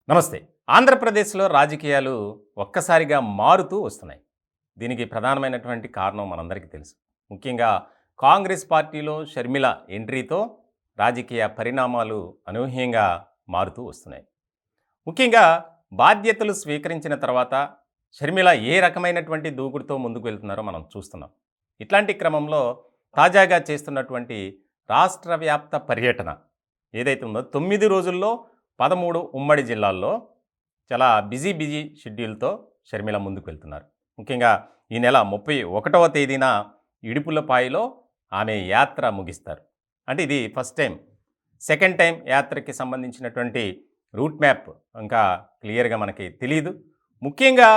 నమస్తే. ఆంధ్రప్రదేశ్‌లో రాజకీయాలు ఒక్కసారిగా మారుతూ వస్తున్నాయి. దీనికి ప్రధానమైనటువంటి కారణం మనందరికీ తెలుసు. ముఖ్యంగా కాంగ్రెస్ పార్టీలో షర్మిల ఎంట్రీతో రాజకీయ పరిణామాలు అనూహ్యంగా మారుతూ వస్తున్నాయి. ముఖ్యంగా బాధ్యతలు స్వీకరించిన తర్వాత షర్మిల ఏ రకమైనటువంటి దూకుడుతో ముందుకు వెళ్తున్నారో మనం చూస్తున్నాం. ఇట్లాంటి క్రమంలో తాజాగా చేస్తున్నటువంటి రాష్ట్ర వ్యాప్త పర్యటన ఏదైతే ఉందో 9 రోజుల్లో 13 ఉమ్మడి జిల్లాల్లో చాలా బిజీ షెడ్యూల్తో షర్మిల ముందుకు వెళ్తున్నారు. ముఖ్యంగా ఈ నెల 31వ తేదీన ఇడుపులపాయలో ఆమె యాత్ర ముగిస్తారు. అంటే ఇది ఫస్ట్ టైం. సెకండ్ టైం యాత్రకి సంబంధించినటువంటి రూట్ మ్యాప్ ఇంకా క్లియర్గా మనకి తెలియదు. ముఖ్యంగా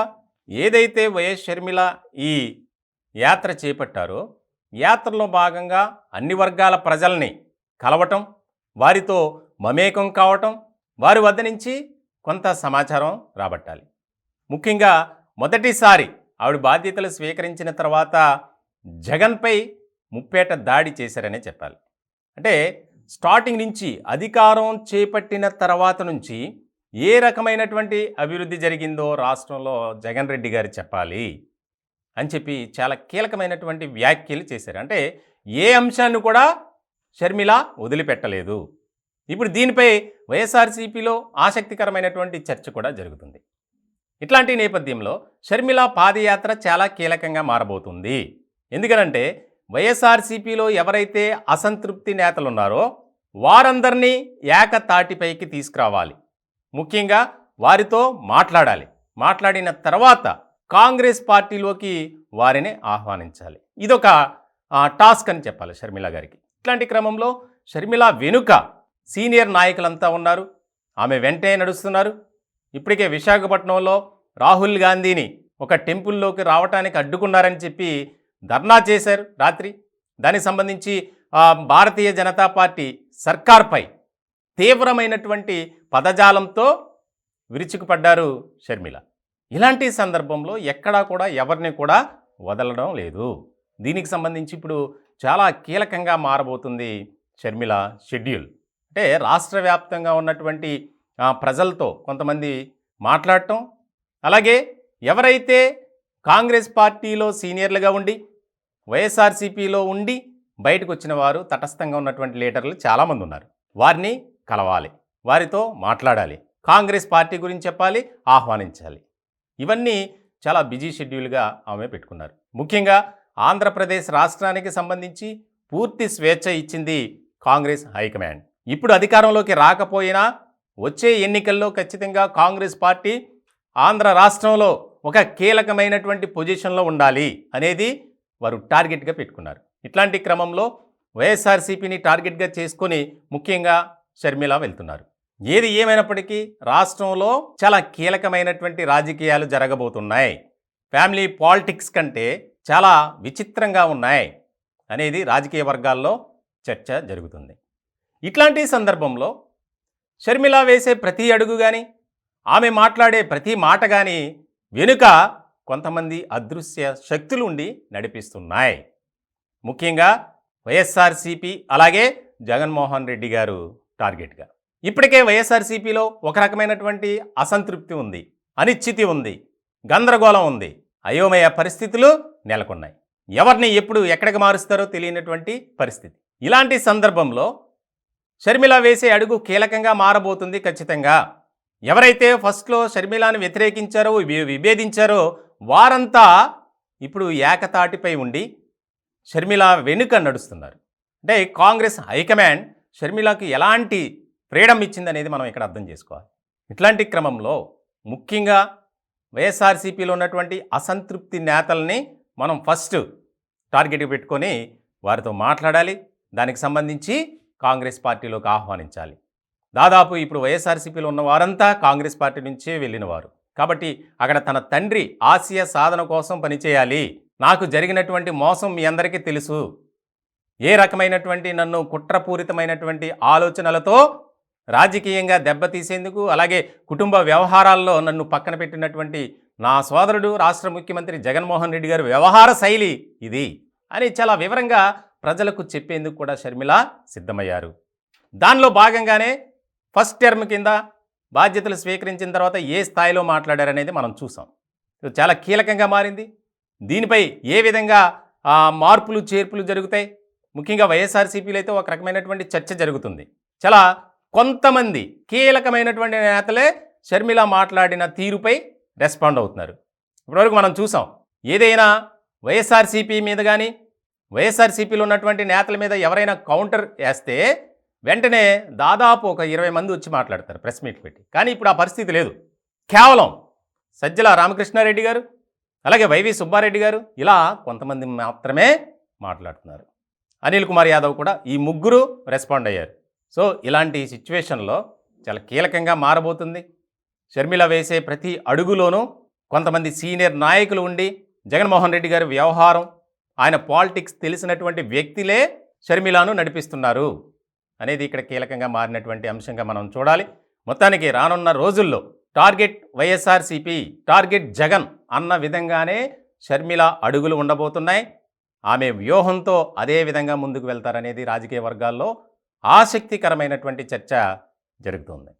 ఏదైతే వైఎస్ షర్మిల ఈ యాత్ర చేపట్టారో యాత్రలో భాగంగా అన్ని వర్గాల ప్రజల్ని కలవటం, వారితో మమేకం కావటం, వారి వద్ద నుంచి కొంత సమాచారం రాబట్టాలి. ముఖ్యంగా మొదటిసారి ఆవిడ బాధ్యతలు స్వీకరించిన తర్వాత జగన్పై ముప్పేట దాడి చేశారనే చెప్పాలి. అంటే స్టార్టింగ్ నుంచి అధికారం చేపట్టిన తర్వాత నుంచి ఏ రకమైనటువంటి అభివృద్ధి జరిగిందో రాష్ట్రంలో జగన్ రెడ్డి గారు చెప్పాలి అని చెప్పి చాలా కీలకమైనటువంటి వ్యాఖ్యలు చేశారు. అంటే ఏ అంశాన్ని కూడా షర్మిల వదిలిపెట్టలేదు. ఇప్పుడు దీనిపై వైఎస్ఆర్సీపీలో ఆసక్తికరమైనటువంటి చర్చ కూడా జరుగుతుంది. ఇట్లాంటి నేపథ్యంలో షర్మిల పాదయాత్ర చాలా కీలకంగా మారబోతుంది. ఎందుకనంటే వైఎస్ఆర్సీపీలో ఎవరైతే అసంతృప్తి నేతలు ఉన్నారో వారందరినీ ఏకతాటిపైకి తీసుకురావాలి. ముఖ్యంగా వారితో మాట్లాడాలి. మాట్లాడిన తర్వాత కాంగ్రెస్ పార్టీలోకి వారిని ఆహ్వానించాలి. ఇదొక టాస్క్ అని చెప్పాలి షర్మిల గారికి. ఇట్లాంటి క్రమంలో షర్మిల వెనుక సీనియర్ నాయకులంతా ఉన్నారు. ఆమె వెంటే నడుస్తున్నారు. ఇప్పటికే విశాఖపట్నంలో రాహుల్ గాంధీని ఒక టెంపుల్లోకి రావటానికి అడ్డుకున్నారని చెప్పి ధర్నా చేశారు రాత్రి. దానికి సంబంధించి భారతీయ జనతా పార్టీ సర్కార్పై తీవ్రమైనటువంటి పదజాలంతో విరుచుకుపడ్డారు షర్మిల. ఇలాంటి సందర్భంలో ఎక్కడా కూడా ఎవరిని కూడా వదలడం లేదు. దీనికి సంబంధించి ఇప్పుడు చాలా కీలకంగా మారబోతుంది షర్మిల షెడ్యూల్. అంటే రాష్ట్ర వ్యాప్తంగా ఉన్నటువంటి ప్రజలతో కొంతమంది మాట్లాడటం, అలాగే ఎవరైతే కాంగ్రెస్ పార్టీలో సీనియర్లుగా ఉండి వైఎస్ఆర్సీపీలో ఉండి బయటకు వచ్చిన వారు తటస్థంగా ఉన్నటువంటి లీడర్లు చాలామంది ఉన్నారు. వారిని కలవాలి, వారితో మాట్లాడాలి, కాంగ్రెస్ పార్టీ గురించి చెప్పాలి, ఆహ్వానించాలి. ఇవన్నీ చాలా బిజీ షెడ్యూల్గా ఆమె పెట్టుకున్నారు. ముఖ్యంగా ఆంధ్రప్రదేశ్ రాష్ట్రానికి సంబంధించి పూర్తి స్వేచ్ఛ ఇచ్చింది కాంగ్రెస్ హైకమాండ్. ఇప్పుడు అధికారంలోకి రాకపోయినా వచ్చే ఎన్నికల్లో ఖచ్చితంగా కాంగ్రెస్ పార్టీ ఆంధ్ర రాష్ట్రంలో ఒక కీలకమైనటువంటి పొజిషన్లో ఉండాలి అనేది వారు టార్గెట్గా పెట్టుకున్నారు. ఇట్లాంటి క్రమంలో వైఎస్ఆర్సీపీని టార్గెట్గా చేసుకొని ముఖ్యంగా షర్మిల వెళ్తున్నారు. ఏది ఏమైనప్పటికీ రాష్ట్రంలో చాలా కీలకమైనటువంటి రాజకీయాలు జరగబోతున్నాయి. ఫ్యామిలీ పాలిటిక్స్ కంటే చాలా విచిత్రంగా ఉన్నాయి అనేది రాజకీయ వర్గాల్లో చర్చ జరుగుతుంది. ఇట్లాంటి సందర్భంలో షర్మిల వేసే ప్రతి అడుగు కానీ, ఆమె మాట్లాడే ప్రతి మాట కానీ వెనుక కొంతమంది అదృశ్య శక్తులు ఉండి నడిపిస్తున్నాయి. ముఖ్యంగా వైఎస్ఆర్సీపీ అలాగే జగన్మోహన్ రెడ్డి గారు టార్గెట్గా. ఇప్పటికే వైఎస్ఆర్సీపీలో ఒక రకమైనటువంటి అసంతృప్తి ఉంది, అనిశ్చితి ఉంది, గందరగోళం ఉంది, అయోమయ పరిస్థితులు నెలకొన్నాయి. ఎవరిని ఎప్పుడు ఎక్కడికి మారుస్తారో తెలియనటువంటి పరిస్థితి. ఇలాంటి సందర్భంలో షర్మిల వేసే అడుగు కీలకంగా మారబోతుంది ఖచ్చితంగా. ఎవరైతే ఫస్ట్లో షర్మిలాను వ్యతిరేకించారో, విభేదించారో వారంతా ఇప్పుడు ఏకతాటిపై ఉండి షర్మిల వెనుక నడుస్తున్నారు. అంటే కాంగ్రెస్ హైకమాండ్ షర్మిలకు ఎలాంటి ఫ్రీడమ్ ఇచ్చిందనేది మనం ఇక్కడ అర్థం చేసుకోవాలి. ఇట్లాంటి క్రమంలో ముఖ్యంగా వైఎస్ఆర్సీపీలో ఉన్నటువంటి అసంతృప్తి నేతల్ని మనం ఫస్ట్ టార్గెట్గా పెట్టుకొని వారితో మాట్లాడాలి. దానికి సంబంధించి కాంగ్రెస్ పార్టీలోకి ఆహ్వానించాలి. దాదాపు ఇప్పుడు వైఎస్ఆర్సీపీలో ఉన్న వారంతా కాంగ్రెస్ పార్టీ నుంచే వెళ్ళినవారు. కాబట్టి అక్కడ తన తండ్రి ఆశయ సాధన కోసం పనిచేయాలి. నాకు జరిగినటువంటి మోసం మీ అందరికీ తెలుసు. ఏ రకమైనటువంటి నన్ను కుట్రపూరితమైనటువంటి ఆలోచనలతో రాజకీయంగా దెబ్బతీసేందుకు, అలాగే కుటుంబ వ్యవహారాల్లో నన్ను పక్కన పెట్టినటువంటి నా సోదరుడు రాష్ట్ర ముఖ్యమంత్రి జగన్మోహన్ రెడ్డి గారి వ్యవహార శైలి ఇది అని చాలా వివరంగా ప్రజలకు చెప్పేందుకు కూడా షర్మిల సిద్ధమయ్యారు. దానిలో భాగంగానే ఫస్ట్ టర్మ్ కింద బాధ్యతలు స్వీకరించిన తర్వాత ఏ స్థాయిలో మాట్లాడారనేది మనం చూసాం. ఇది చాలా కీలకంగా మారింది. దీనిపై ఏ విధంగా మార్పులు చేర్పులు జరుగుతాయి? ముఖ్యంగా వైఎస్ఆర్సీపీలో అయితే ఒక రకమైనటువంటి చర్చ జరుగుతుంది. చాలా కొంతమంది కీలకమైనటువంటి నేతలే షర్మిల మాట్లాడిన తీరుపై రెస్పాండ్ అవుతున్నారు. ఇప్పటివరకు మనం చూసాం. ఏదైనా వైఎస్ఆర్సీపీ మీద కానీ వైఎస్ఆర్సీపీలో ఉన్నటువంటి నేతల మీద ఎవరైనా కౌంటర్ వేస్తే వెంటనే దాదాపు ఒక 20 మంది వచ్చి మాట్లాడతారు ప్రెస్ మీట్ పెట్టి. కానీ ఇప్పుడు ఆ పరిస్థితి లేదు. కేవలం సజ్జల రామకృష్ణారెడ్డి గారు, అలాగే వైవి సుబ్బారెడ్డి గారు, ఇలా కొంతమంది మాత్రమే మాట్లాడుతున్నారు. అనిల్ కుమార్ యాదవ్ కూడా, ఈ ముగ్గురు రెస్పాండ్ అయ్యారు. సో ఇలాంటి సిచ్యువేషన్లో చాలా కీలకంగా మారబోతుంది. షర్మిల వేసే ప్రతి అడుగులోనూ కొంతమంది సీనియర్ నాయకులు ఉండి జగన్మోహన్ రెడ్డి గారి వ్యవహారం, ఆయన పాలిటిక్స్ తెలిసినటువంటి వ్యక్తులే షర్మిలను నడిపిస్తున్నారు అనేది ఇక్కడ కీలకంగా మారినటువంటి అంశంగా మనం చూడాలి. మొత్తానికి రానున్న రోజుల్లో టార్గెట్ వైఎస్ఆర్సీపీ, టార్గెట్ జగన్ అన్న విధంగానే షర్మిల అడుగులు ఉండబోతున్నాయి. ఆమె వ్యూహంతో అదే విధంగా ముందుకు వెళ్తారనేది రాజకీయ వర్గాల్లో ఆసక్తికరమైనటువంటి చర్చ జరుగుతుంది.